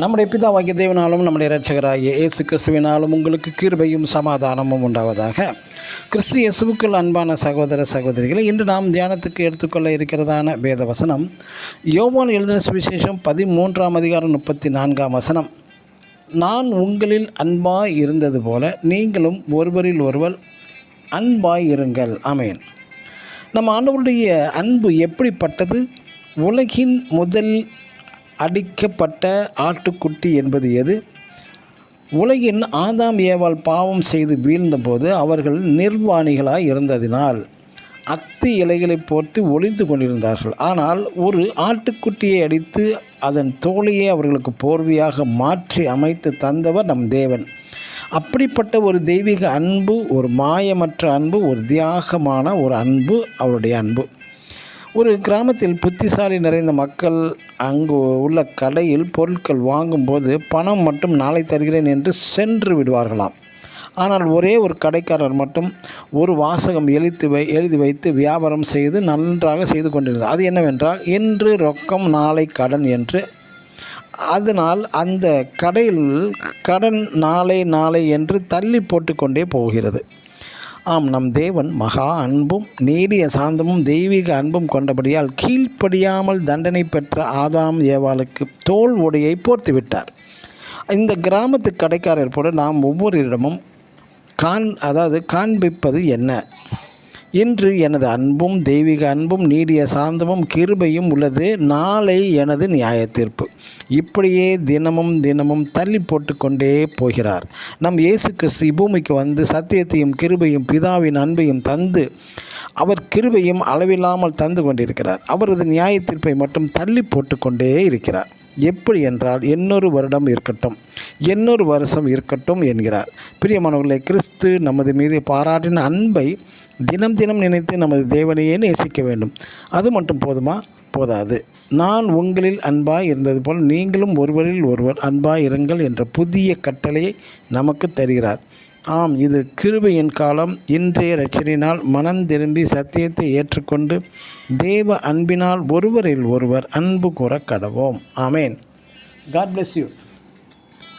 நம்முடைய பிதாவாகிய தேவனாலும் நம்முடைய இரட்சகராகிய இயேசு கிறிஸ்துவினாலும் உங்களுக்கு கிருபையும் சமாதானமும் உண்டாவதாக. கிறிஸ்து இயேசுவுக்குள் அன்பான சகோதர சகோதரிகளை, இன்று நாம் தியானத்துக்கு எடுத்துக்கொள்ள இருக்கிறதான வேத வசனம் யோவான் எழுதின சுவிசேஷம் 13ஆம் அதிகாரம் 34ஆம் வசனம். நான் உங்களில் அன்பாய் இருந்தது போல நீங்களும் ஒருவரில் ஒருவர் அன்பாய் இருங்கள். ஆமென். நம்ம ஆண்டவருடைய அன்பு எப்படிப்பட்டது? உலகின் முதல் அடிக்கப்பட்ட ஆட்டுக்குட்டி என்பது எது? உலகின் ஆதாம் ஏவாள் பாவம் செய்து வீழ்ந்தபோது அவர்கள் நிர்வாணிகளாய் இருந்ததினால் அத்தி இலைகளை போர்த்து ஒளிந்து கொண்டிருந்தார்கள். ஆனால் ஒரு ஆட்டுக்குட்டியை அடித்து அதன் தோலையை அவர்களுக்கு போர்வையாக மாற்றி அமைத்து தந்தவர் நம் தேவன். அப்படிப்பட்ட ஒரு தெய்வீக அன்பு, ஒரு மாயமற்ற அன்பு, ஒரு தியாகமான ஒரு அன்பு அவருடைய அன்பு. ஒரு கிராமத்தில் புத்திசாலி நிறைந்த மக்கள் அங்கு உள்ள கடையில் பொருட்கள் வாங்கும்போது பணம் மட்டும் நாளை தருகிறேன் என்று சென்று விடுவார்களாம். ஆனால் ஒரே ஒரு கடைக்காரர் மட்டும் ஒரு வாசகம் எழுதி வைத்து வியாபாரம் செய்து நன்றாக செய்து கொண்டிருந்தார். அது என்னவென்றால், இன்று ரொக்கம் நாளை கடன் என்று. அதனால் அந்த கடையில் கடன் நாளை நாளை என்று தள்ளி போட்டு கொண்டே போகிறது. ஆம், நம் தேவன் மகா அன்பும் நீடிய சாந்தமும் தெய்வீக அன்பும் கொண்டபடியால் கீழ்ப்படியாமல் தண்டனை பெற்ற ஆதாம் ஏவாளுக்கு தோல் உடையை போர்த்து விட்டார். இந்த கிராமத்து கடைக்காரர் போல நாம் ஒவ்வொருவரிடமும் காண்பிப்பது என்ன? இன்று எனது அன்பும் தெய்வீக அன்பும் நீடிய சாந்தமும் கிருபையும் உள்ளது, நாளை எனது நியாய தீர்ப்பு. இப்படியே தினமும் தள்ளி போட்டு கொண்டே போகிறார். நம் இயேசு கிறிஸ்து பூமிக்கு வந்து சத்தியத்தையும் கிருபையும் பிதாவின் அன்பையும் தந்து அவர் கிருபையும் அளவில்லாமல் தந்து கொண்டிருக்கிறார். அவரது நியாய தீர்ப்பை மட்டும் தள்ளி போட்டு கொண்டே இருக்கிறார். எப்படி என்றால், இன்னொரு வருடம் இருக்கட்டும், இன்னொரு வருஷம் இருக்கட்டும் என்கிறார். பிரியமானவர்களே, கிறிஸ்து நமது மீது பாராட்டின அன்பை தினம் நினைத்து நமது தேவனையே நேசிக்க வேண்டும். அது மட்டும் போதுமா? போதாது. நான் உங்களில் அன்பாய் இருந்தது போல் நீங்களும் ஒருவரில் ஒருவர் அன்பாய் இருங்கள் என்ற புதிய கட்டளையை நமக்கு தருகிறார். ஆம், இது கிருபையின் காலம். இன்றைய இரட்சணினால் மனம் திரும்பி சத்தியத்தை ஏற்றுக்கொண்டு தேவ அன்பினால் ஒருவரில் ஒருவர் அன்பு கூற கடவோம். ஆமேன். God bless you.